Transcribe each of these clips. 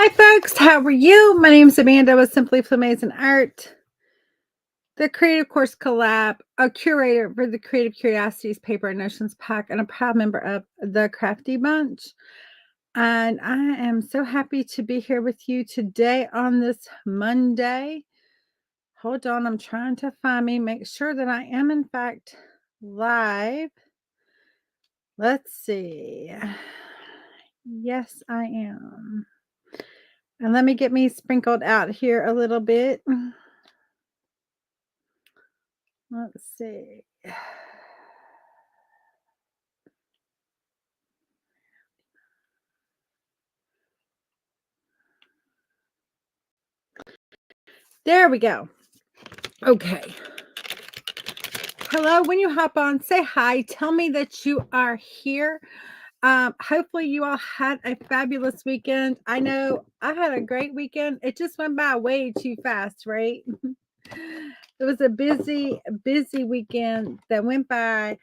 Hi, folks. How are you? My name is Amanda with Simply Flamazing Art, the Creative Course Collab, a curator for the Creative Curiosities Paper and Notions Pack, and a proud member of the Crafty Bunch. And I am so happy to be here with you today on this Monday. Hold on, I'm trying to make sure that I am, in fact, live. Let's see. Yes, I am. And let me get me sprinkled out here a little bit. Let's see. There we go. Okay. Hello. When you hop on, say hi. Tell me that you are here. Hopefully you all had a fabulous weekend. I know I had a great weekend. It just went by way too fast, right? It was a busy weekend that went by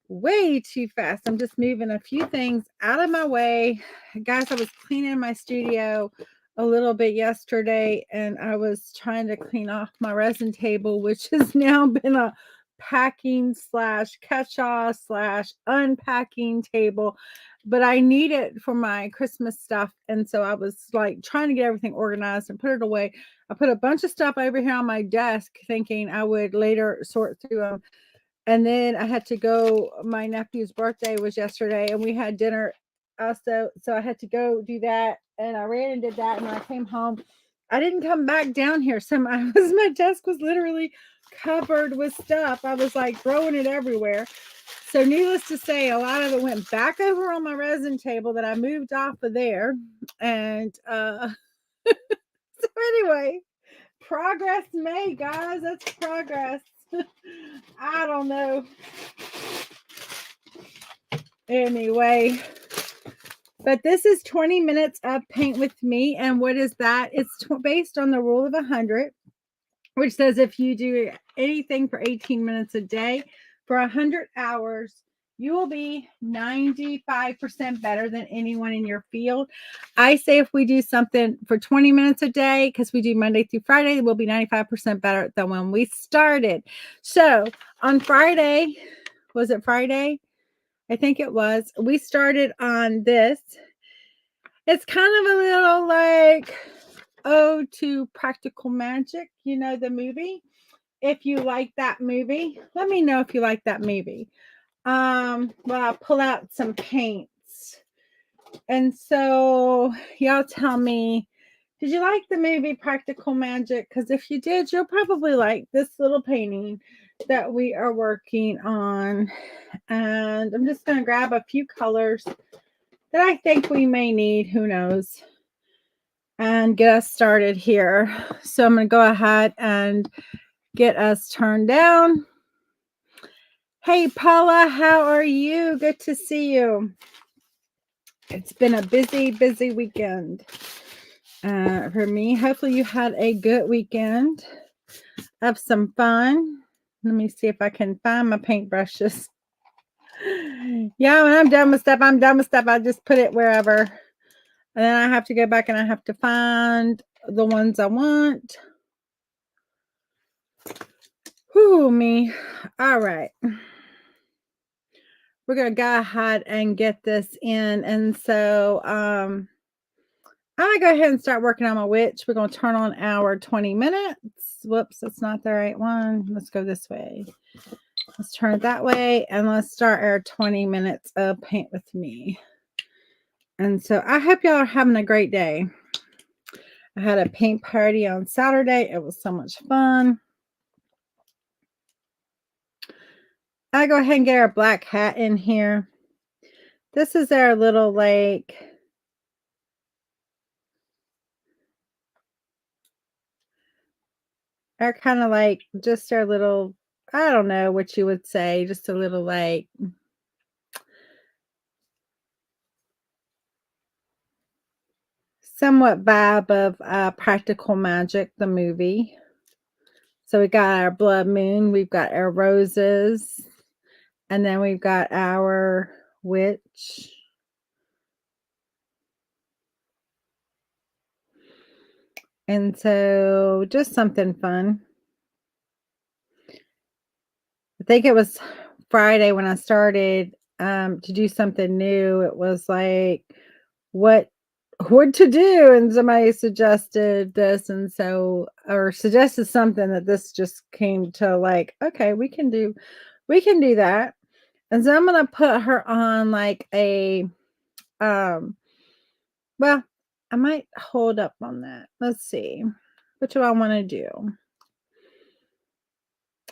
way too fast. I'm just moving a few things out of my way. Guys, I was cleaning my studio a little bit yesterday, and I was trying to clean off my resin table, which has now been a packing slash catch-all slash unpacking table, but I need it for my Christmas stuff. And so I was like trying to get everything organized and put it away. I put a bunch of stuff over here on my desk thinking I would later sort through them. And then I had to go, my nephew's birthday was yesterday, and we had dinner also. So I had to go do that. And I ran and did that. And when I came home, I didn't come back down here. So my desk was literally covered with stuff. I was like throwing it everywhere. So needless to say, a lot of it went back over on my resin table that I moved off of there. And so anyway, progress made, guys. That's progress. I don't know. Anyway, but this is 20 minutes of paint with me. And what is that? It's based on the rule of 100, which says if you do anything for 18 minutes a day for 100 hours, you will be 95% better than anyone in your field. I say if we do something for 20 minutes a day, because we do Monday through Friday, we'll be 95% better than when we started. So on Friday, was it Friday? I think it was. We started on this. It's kind of a little like Ode to Practical Magic, you know, the movie. If you like that movie, let me know if you like that movie. Well, I'll pull out some paints. And so y'all tell me, did you like the movie Practical Magic? Because if you did, you'll probably like this little painting that we are working on. And I'm just going to grab a few colors that I think we may need. Who knows? And get us started here. So I'm going to go ahead and get us turned down. Hey, Paula, how are you? Good to see you. It's been a busy weekend for me. Hopefully you had a good weekend of some fun. Let me see if I can find my paintbrushes. Yeah, when I'm done with stuff, I just put it wherever. And then I have to go back and I have to find the ones I want. Whoo, me. All right. We're going to go ahead and get this in. And so I'm going to go ahead and start working on my witch. We're going to turn on our 20 minutes. Whoops, that's not the right one. Let's go this way. Let's turn it that way. And let's start our 20 minutes of paint with me. And so I hope y'all are having a great day. I had a paint party on Saturday. It was so much fun. I go ahead and get our black hat in here. This is our little like our kind of like just our little, I don't know what you would say, just a little like somewhat vibe of Practical Magic, the movie. So we got our blood moon, we've got our roses, and then we've got our witch. And so just something fun. I think it was Friday when I started to do something new. It was like what to do, and somebody suggested this, and so or suggested something that this just came to like, okay, we can do that. And so I'm gonna put her on like a well, I might hold up on that. Let's see. What do I want to do?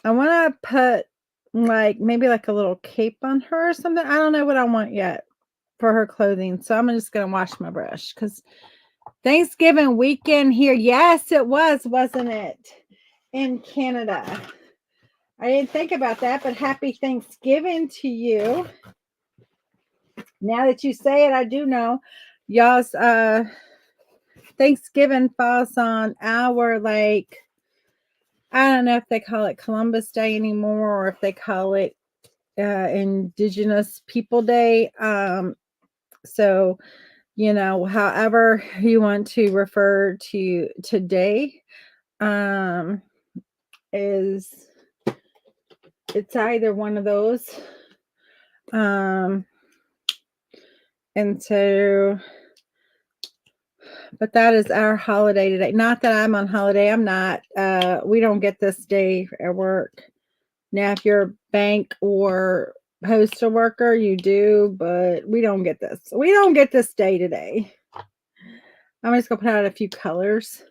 I want to put like maybe like a little cape on her or something. I don't know what I want yet for her clothing. So I'm just going to wash my brush because Thanksgiving weekend here. Yes, it was, wasn't it? In Canada. I didn't think about that, but happy Thanksgiving to you. Now that you say it, I do know. Y'all's Thanksgiving falls on our like I don't know if they call it Columbus Day anymore or if they call it Indigenous People Day. So, you know, however you want to refer to today, um, is it's either one of those. And so, but that is our holiday today. Not that I'm on holiday. I'm not. We don't get this day at work. Now, if you're a bank or postal worker, you do, but we don't get this. We don't get this day today. I'm just gonna put out a few colors.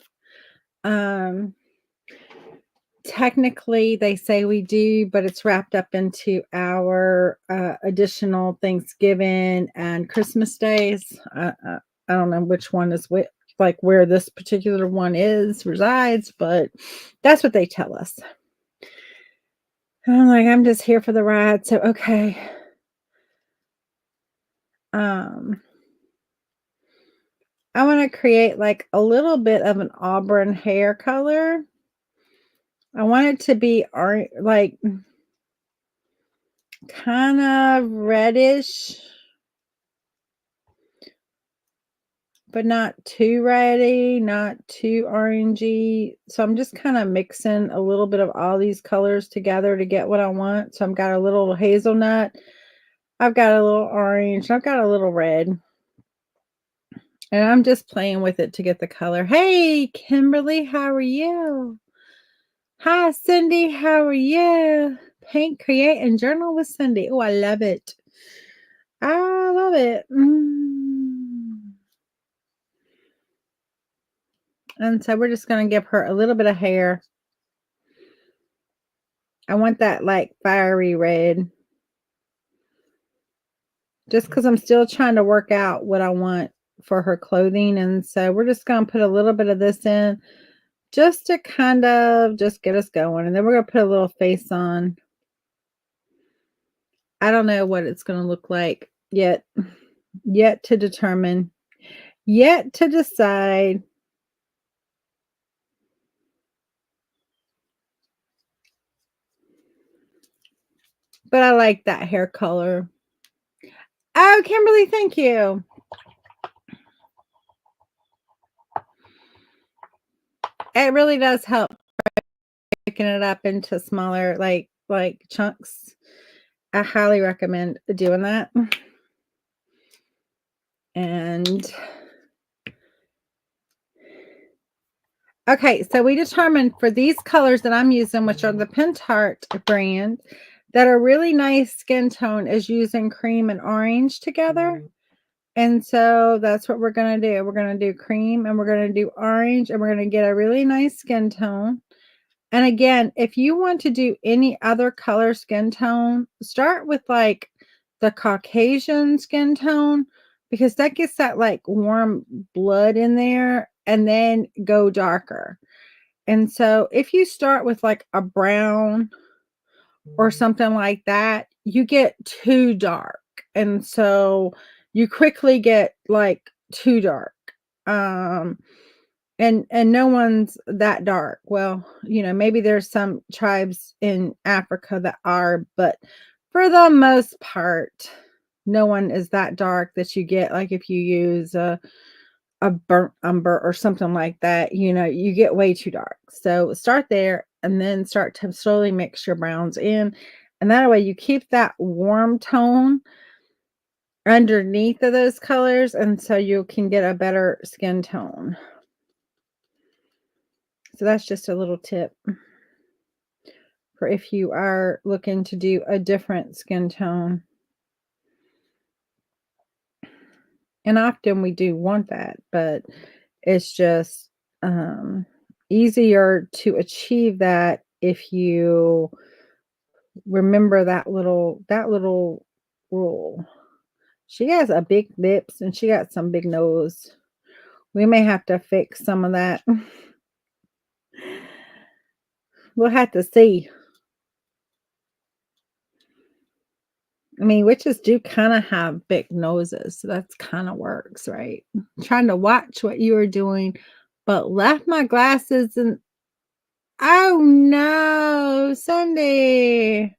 Technically, they say we do, but it's wrapped up into our additional Thanksgiving and Christmas days. I don't know which one is which, like where this particular one resides, but that's what they tell us. And I'm like, I'm just here for the ride. So, okay. I want to create like a little bit of an auburn hair color. I want it to be like kind of reddish, but not too reddy, not too orangey. So I'm just kind of mixing a little bit of all these colors together to get what I want. So I've got a little hazelnut, I've got a little orange, I've got a little red. And I'm just playing with it to get the color. Hey, Kimberly, how are you? Hi, Cindy, how are you? Paint, create, and journal with Cindy. Oh, I love it. I love it. And so we're just going to give her a little bit of hair. I want that like fiery red. Just because I'm still trying to work out what I want for her clothing. And so we're just going to put a little bit of this in just to kind of just get us going. And then we're going to put a little face on. I don't know what it's going to look like yet to determine, yet to decide. But I like that hair color. Oh, Kimberly, thank you. It really does help breaking it up into smaller like chunks. I highly recommend doing that. And okay, so we determined for these colors that I'm using, which are the Pentart brand, that are really nice skin tone is using cream and orange together. And so that's what we're going to do. We're going to do cream and we're going to do orange and we're going to get a really nice skin tone. And again, if you want to do any other color skin tone, start with like the Caucasian skin tone because that gets that like warm blood in there and then go darker. And so if you start with like a brown or something like that, you get too dark. And so you quickly get like too dark. And no one's that dark. Well, you know, maybe there's some tribes in Africa that are, but for the most part, no one is that dark that you get like if you use a burnt umber or something like that, you get way too dark. So start there and then start to slowly mix your browns in. And that way you keep that warm tone underneath of those colors. And so you can get a better skin tone. So that's just a little tip for if you are looking to do a different skin tone. And often we do want that, but it's just easier to achieve that if you remember that little rule. She has a big lips and she got some big nose. We may have to fix some of that. We'll have to see. I mean, witches do kind of have big noses, so that's kind of works, right? I'm trying to watch what you were doing, but left my glasses and oh no, Sunday.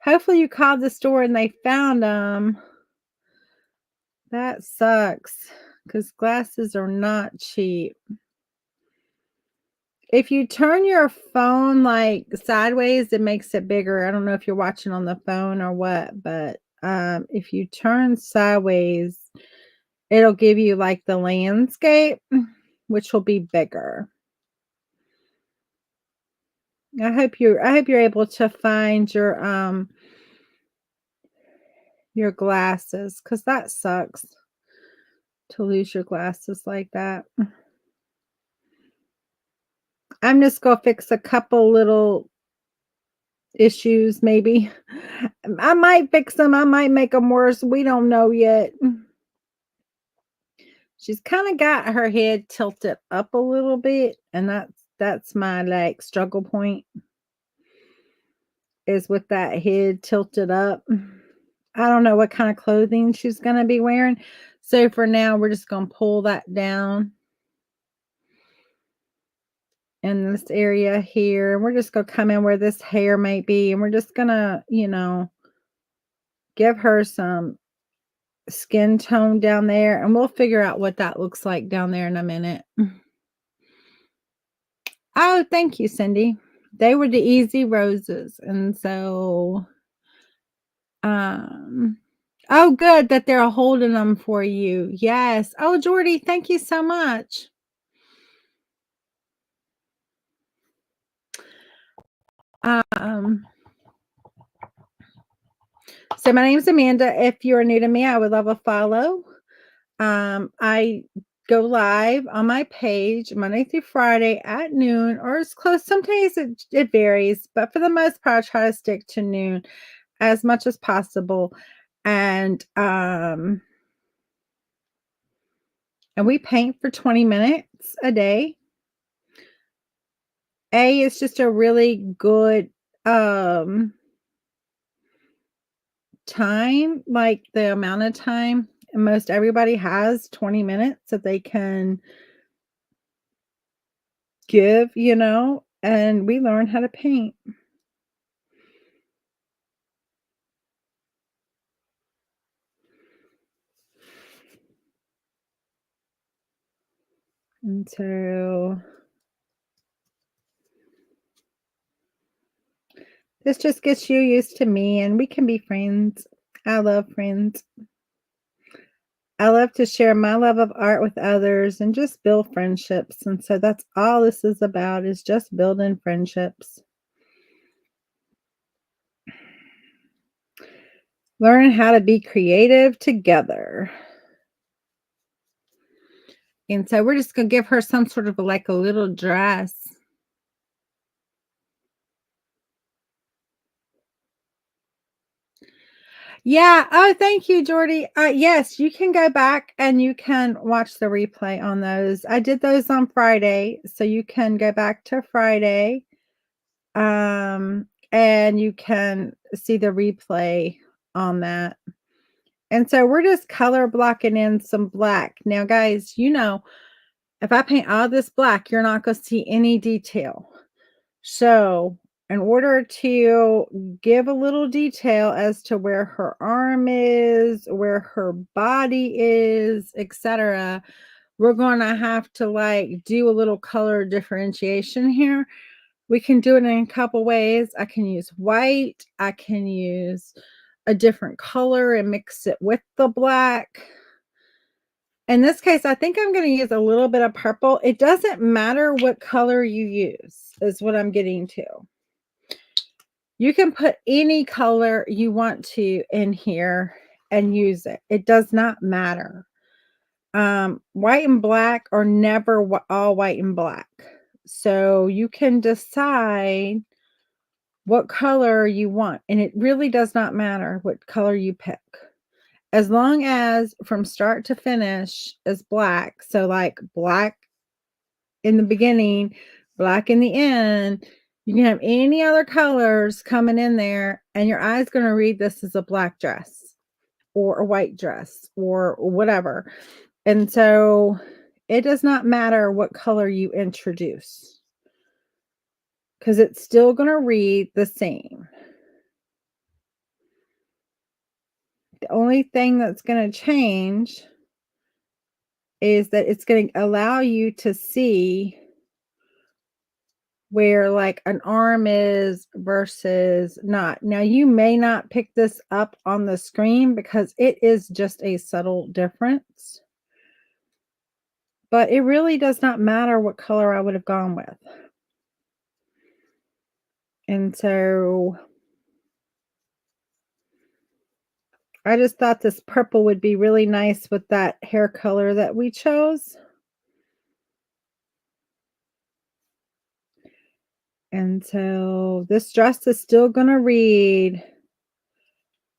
Hopefully you called the store and they found them. That sucks because glasses are not cheap. If you turn your phone like sideways, it makes it bigger. I don't know if you're watching on the phone or what, but if you turn sideways, it'll give you like the landscape, which will be bigger. I hope you're able to find your glasses because that sucks to lose your glasses like that. I'm just gonna fix a couple little issues, maybe. I might fix them. I might make them worse. We don't know yet. She's kind of got her head tilted up a little bit, and that's my like struggle point is with that head tilted up. I don't know what kind of clothing she's going to be wearing. So for now, we're just going to pull that down in this area here. We're just going to come in where this hair might be, and we're just going to, give her some skin tone down there, and we'll figure out what that looks like down there in a minute. Oh, thank you, Cindy. They were the easy roses. And so, oh, good that they're holding them for you. Yes. Oh, Jordy, thank you so much. So my name is Amanda. If you're new to me, I would love a follow. I go live on my page Monday through Friday at noon or as close. Sometimes it varies, but for the most part, I try to stick to noon as much as possible. And we paint for 20 minutes a day. It's just a really good time, like the amount of time. And most everybody has 20 minutes that they can give, and we learn how to paint. And so this just gets you used to me, and we can be friends. I love friends. I love to share my love of art with others and just build friendships. And so that's all this is about, is just building friendships. Learn how to be creative together. And so we're just going to give her some sort of like a little dress. Yeah. Oh, thank you, Jordy. Yes, you can go back and you can watch the replay on those. I did those on Friday, so you can go back to Friday, and you can see the replay on that. And so we're just color blocking in some black. Now, guys, if I paint all this black, you're not going to see any detail. So in order to give a little detail as to where her arm is, where her body is, etc., we're going to have to like do a little color differentiation here. We can do it in a couple ways. I can use white. I can use a different color and mix it with the black. In this case, I think I'm going to use a little bit of purple. It doesn't matter what color you use, is what I'm getting to. You can put any color you want to in here and use it. It does not matter. White and black are never all white and black. So you can decide what color you want. And it really does not matter what color you pick. As long as from start to finish is black. So like black in the beginning, black in the end. You can have any other colors coming in there and your eye's going to read this as a black dress or a white dress or whatever. And so it does not matter what color you introduce because it's still going to read the same. The only thing that's going to change is that it's going to allow you to see where like an arm is versus not. Now you may not pick this up on the screen because it is just a subtle difference. But it really does not matter what color I would have gone with. And so I just thought this purple would be really nice with that hair color that we chose. And so this dress is still going to read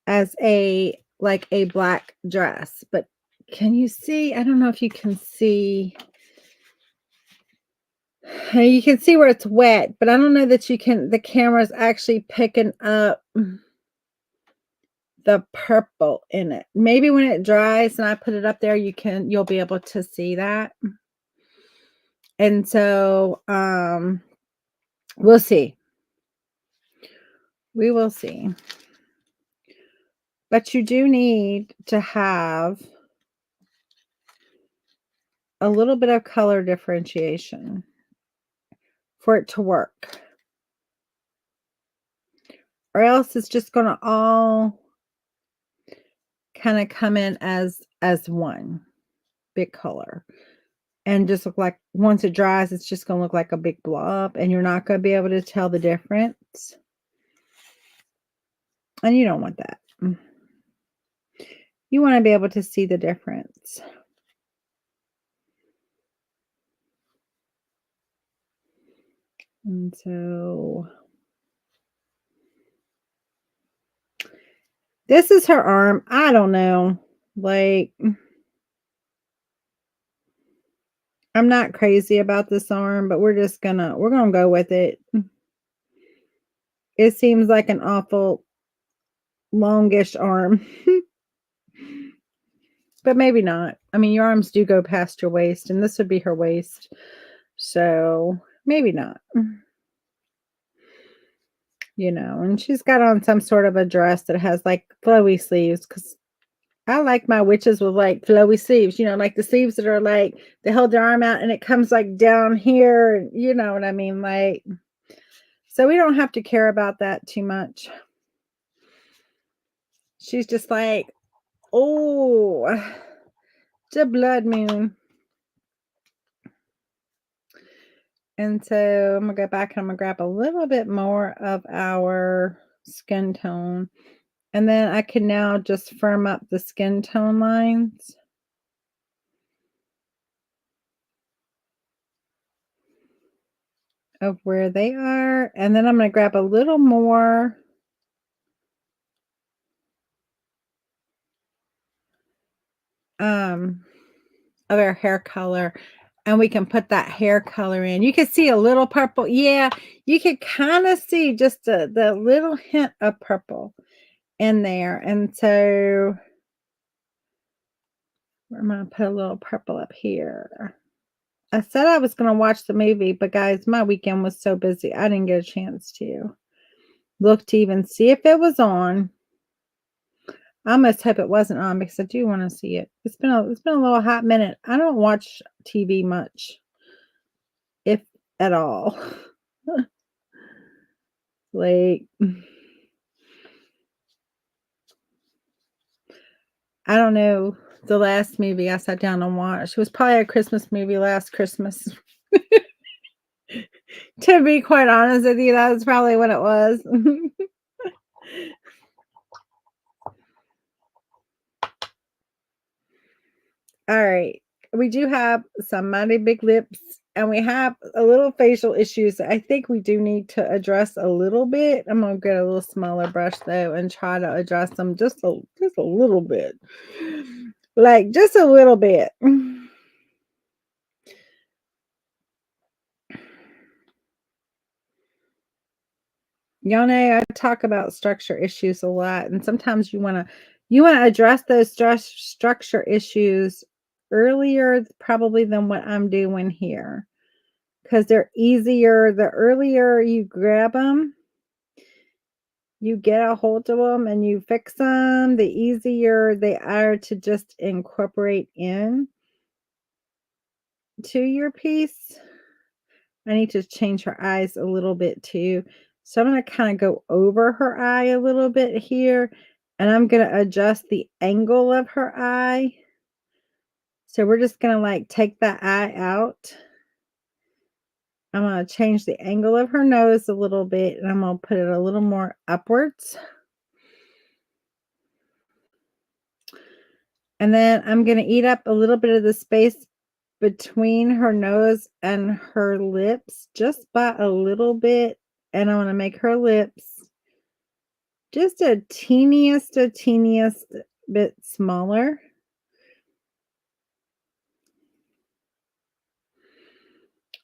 as a like a black dress, but can you see? I don't know if you can see. You can see where it's wet, but I don't know that you can, the camera's actually picking up the purple in it. Maybe when it dries and I put it up there, you'll be able to see that. And so, we'll see. We will see. But you do need to have a little bit of color differentiation for it to work. Or else it's just going to all kind of come in as one big color. And just look like, once it dries, it's just going to look like a big blob. And you're not going to be able to tell the difference. And you don't want that. You want to be able to see the difference. And so this is her arm. I don't know. Like, I'm not crazy about this arm, but we're gonna go with it. It seems like an awful longish arm. But maybe not. I mean, your arms do go past your waist, and this would be her waist. So maybe not. You know, and she's got on some sort of a dress that has like flowy sleeves, because I like my witches with like flowy sleeves, you know, like the sleeves that are like, they hold their arm out and it comes like down here, you know what I mean? Like, so we don't have to care about that too much. She's just like, oh, the blood moon. And so I'm going to go back and I'm going to grab a little bit more of our skin tone. And then I can now just firm up the skin tone lines. Of where they are. And then I'm going to grab a little more of our hair color, and we can put that hair color in. You can see a little purple. Yeah, you can kind of see just the little hint of purple in there. And so I'm going to put a little purple up here. I said I was going to watch the movie, but guys, my weekend was so busy. I didn't get a chance to look to even see if it was on. I almost hope it wasn't on because I do want to see it. It's been a little hot minute. I don't watch TV much, if at all. Like, I don't know the last movie I sat down and watched. It was probably a Christmas movie last Christmas. To be quite honest with you, that's probably what it was. All right. We do have some mighty big lips and we have a little facial issues. I think we do need to address a little bit. I'm going to get a little smaller brush though and try to address them just a little bit. Like just a little bit. Y'all know I talk about structure issues a lot, and sometimes you want to address those structure issues earlier probably than what I'm doing here, because they're easier. The earlier you grab them, you get a hold of them and you fix them, the easier they are to just incorporate in to your piece. I need to change her eyes a little bit too. So I'm going to kind of go over her eye a little bit here, and I'm going to adjust the angle of her eye. So we're just going to like take that eye out. I'm going to change the angle of her nose a little bit, and I'm going to put it a little more upwards. And then I'm going to eat up a little bit of the space between her nose and her lips, just by a little bit. And I want to make her lips just a teeniest bit smaller.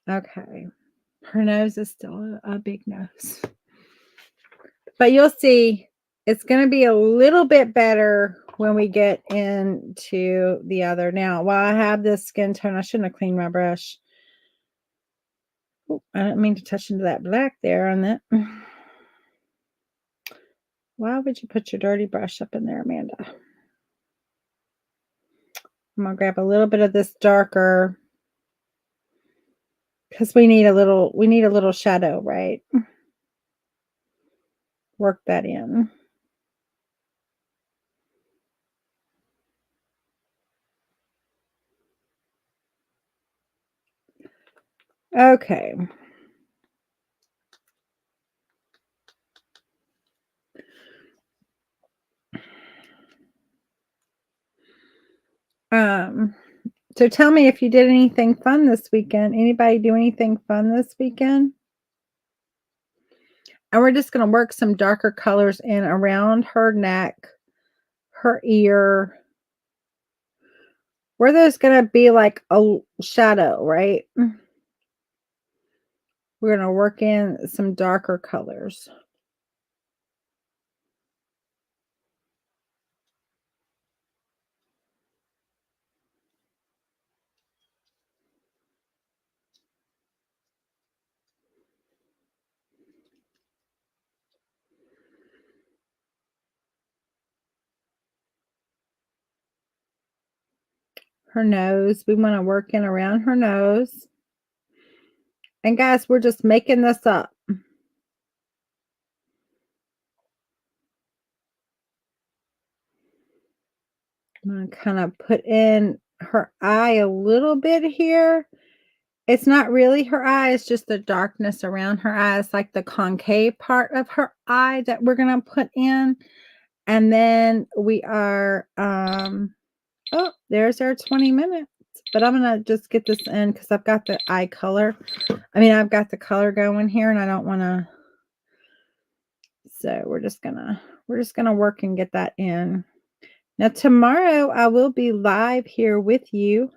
Okay. Her nose is still a big nose. But you'll see it's going to be a little bit better when we get into the other. Now, while I have this skin tone, I shouldn't have cleaned my brush. Ooh, I didn't mean to touch into that black there on that. Why would you put your dirty brush up in there, Amanda? I'm going to grab a little bit of this darker, because we need a little shadow, right? Work that in. Okay. So tell me if you did anything fun this weekend. Anybody do anything fun this weekend? And we're just going to work some darker colors in around her neck, her ear, where there's going to be like a shadow, right? We're going to work in some darker colors. Her nose, we want to work in around her nose. And guys, we're just making this up. I'm going to kind of put in her eye a little bit here. It's not really her eye, it's just the darkness around her eye. It's like the concave part of her eye that we're going to put in. And then we are, oh, there's our 20 minutes. But I'm going to just get this in because I've got the eye color. I mean, I've got the color going here and I don't want to. So we're just going to work and get that in. Now, tomorrow I will be live here with you.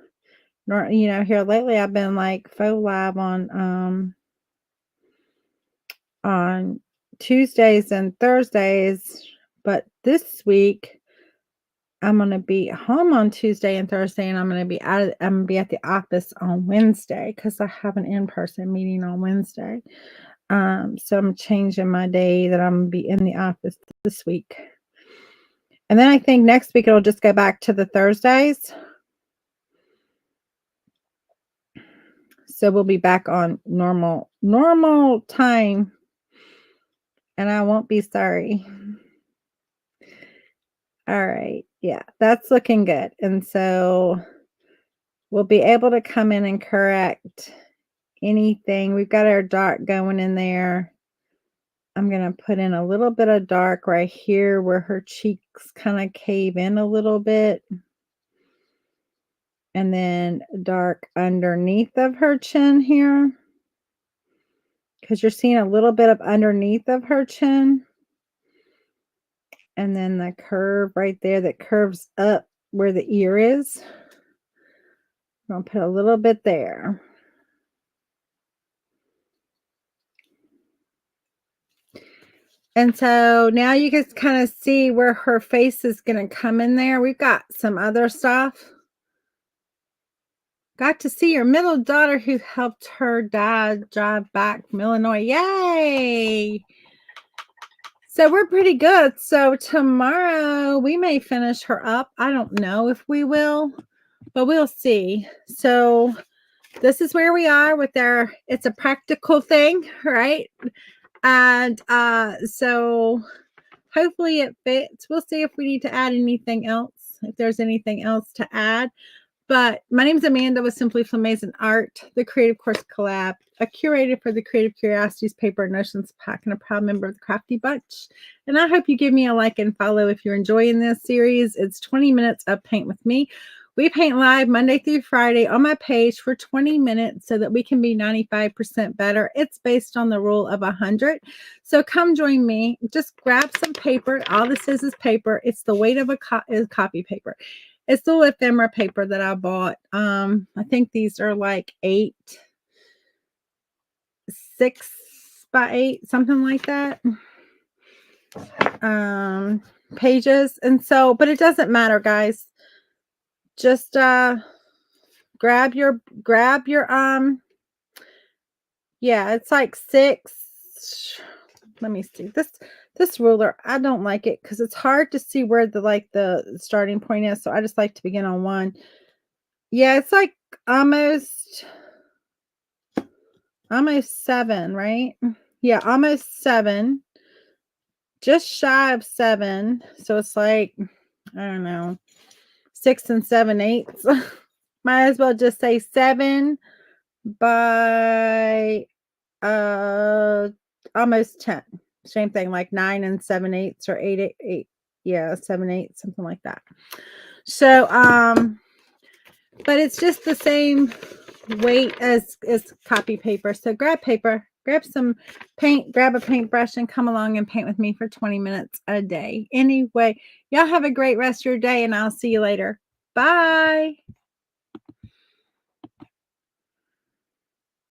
Here lately I've been like faux live on Tuesdays and Thursdays, but this week I'm going to be home on Tuesday and Thursday, and I'm going to be I'm going to be at the office on Wednesday because I have an in-person meeting on Wednesday. So I'm changing my day that I'm going to be in the office this week. And then I think next week it'll just go back to the Thursdays. So we'll be back on normal time. And I won't be sorry. All right. Yeah, that's looking good. And so we'll be able to come in and correct anything. We've got our dark going in there. I'm going to put in a little bit of dark right here where her cheeks kind of cave in a little bit. And then dark underneath of her chin here. Because you're seeing a little bit of underneath of her chin. And then the curve right there that curves up where the ear is. I'm going to put a little bit there. And so now you can kind of see where her face is going to come in there. We've got some other stuff. Got to see your middle daughter who helped her dad drive back from Illinois. Yay! So we're pretty good. So tomorrow we may finish her up. I don't know if we will, but we'll see. So this is where we are with our, it's a practical thing, right? And so hopefully it fits. We'll see if we need to add anything else, if there's anything else to add. But my name is Amanda with Simply Flamazing Art, the Creative Course Collab, a curator for the Creative Curiosities Paper and Notions Pack, and a proud member of the Crafty Bunch. And I hope you give me a like and follow if you're enjoying this series. It's 20 minutes of Paint with Me. We paint live Monday through Friday on my page for 20 minutes so that we can be 95% better. It's based on the rule of 100. So come join me. Just grab some paper. All this is paper. It's the weight of a copy paper. It's the ephemera paper that I bought. I think these are like 6 by 8, something like that. Pages. And so, but it doesn't matter, guys. Just grab your yeah, it's like 6. Let me see. This ruler, I don't like it because it's hard to see where the starting point is. So I just like to begin on 1. Yeah, it's like almost 7, right? Yeah, almost 7. Just shy of 7. So it's like, I don't know, 6 7/8. Might as well just say 7 by almost 10. Same thing, like 9 7/8 or 8. Yeah, 7/8, something like that. So but it's just the same weight as copy paper. So grab paper, grab some paint, grab a paintbrush, and come along and paint with me for 20 minutes a day. Anyway, y'all have a great rest of your day, and I'll see you later. Bye.